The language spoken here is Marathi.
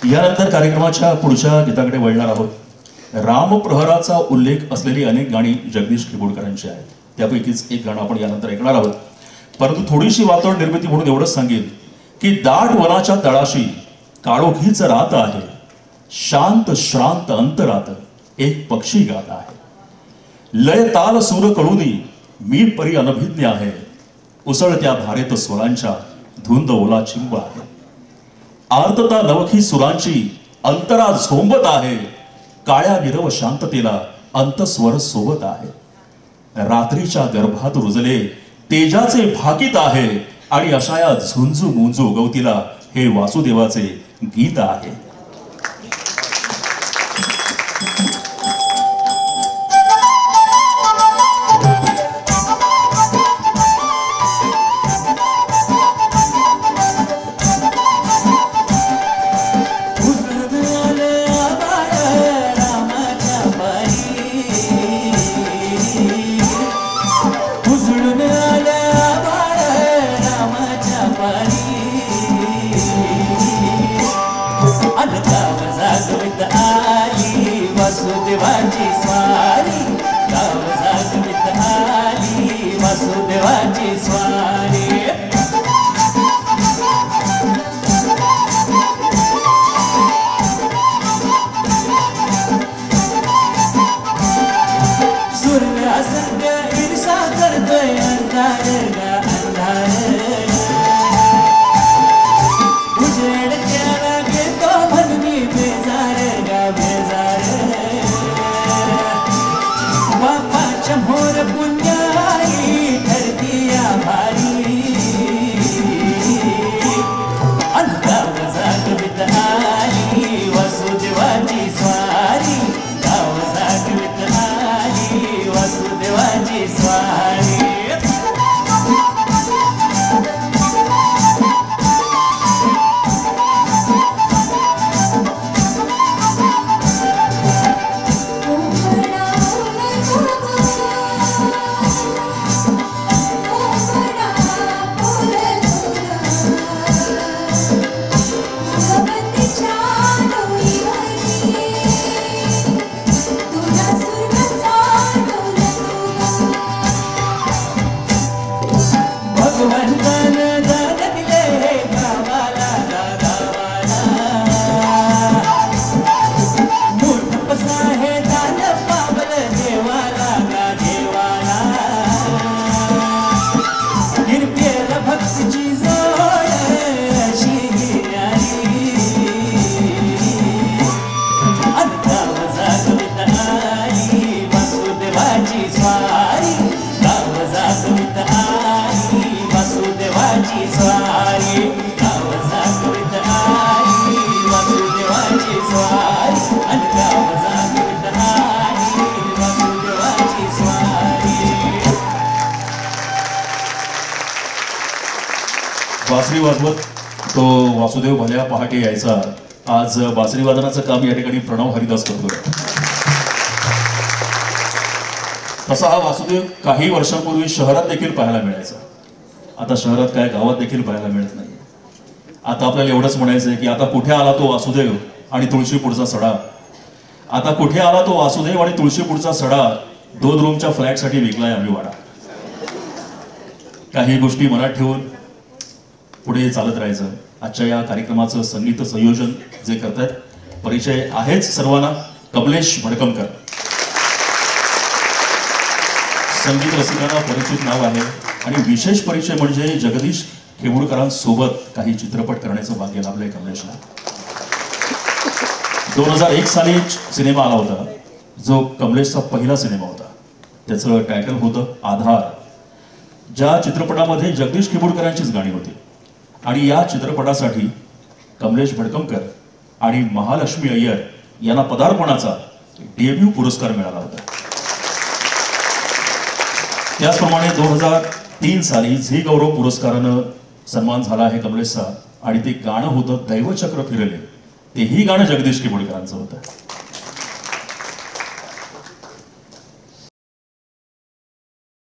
यानंतर कार्यक्रमाच्या पुढच्या गीताकडे वळणार आहोत. रामप्रहराचा उल्लेख असलेली अनेक गाणी जगदीश किबोडकरांची आहेत. त्यापैकीच एक गाणं आपण यानंतर ऐकणार आहोत. परंतु थोडीशी वातावरण निर्मिती म्हणून एवढंच सांगेल की दाट वनाच्या तळाशी काळोखीच रात आहे, शांत श्रांत अंतरात एक पक्षी गात आहे. लय ताल सूर कळूनी मी परी अनभिज्ञ आहे, उसळत्या धारेत स्वरांच्या धुंद ओला चिंब आहे. आर्तता नवखी सुरांची अंतरा झोंबत आहे, काळ्या निरव शांततेला अंतस्वर सोबत आहे. रात्रीच्या गर्भात रुजले तेजाचे भाकीत आहे आणि अशा या झुंजू मुंजू गवतीला हे वासुदेवाचे गीत आहे. वासुदेवाची स्वारी, गाव जागवित आली वासुदेवाची स्वारी. सूर्य असंग ईर्षा करतोय अंधार ग अंधार, उजेड त्याला घेतो म्हणून बेजार ग बेजार. बापाच्या मोर पुण्याई ठरती या भारी, गाव जागवित आली वासुदेवाची स्वारी, गाव जागवित आली वासुदेवाची स्वारी. बासरी वाजवत तो वासुदेव भल्या पहाटे यायचा. आज बासरी वादनाचं काम या ठिकाणी प्रणव हरिदास करतोय. तसा हा वासुदेव काही वर्षांपूर्वी शहरात देखील पाहायला मिळायचा. आता शहरात काय गावात देखील पाहायला मिळत नाही. आता आपल्याला एवढंच म्हणायचं आहे की आता कुठे आला तो वासुदेव आणि तुळशीपूरचा सडा. आता कुठे आला तो वासुदेव आणि तुळशीपूरचा सडा, 2 रूमच्या फ्लॅटसाठी विकलाय आम्ही वाडा. काही गोष्टी मनात ठेवून पुढे चालत राहायचं. आजच्या या कार्यक्रमाचं संगीत संयोजन जे करतायत, परिचय आहेच सर्वांना, कमलेश भडकमकर. संगीत रसिकांना परिचित नाव आहे आणि विशेष परिचय म्हणजे जगदीश किबोडकरांसोबत काही चित्रपट करण्याचं भाग्य लाभलंय कमलेशला. 2001 साली सिनेमा आला होता जो कमलेशचा पहिला सिनेमा होता. त्याचं टायटल होतं आधार. ज्या चित्रपटामध्ये जगदीश किबोडकरांचीच गाणी होती आणि या चित्रपटासाठी कमलेश भडकमकर आणि महालक्ष्मी अय्यर यांना पदार्पणाचा डेब्यू पुरस्कार मिळाला होता. त्याचप्रमाणे 2003 साली झी गौरव पुरस्कारानं सन्मान झाला आहे कमलेशचा आणि ते गाणं होतं दैवचक्र फिरले. तेही गाणं जगदीश किबोडकरांचं होतं.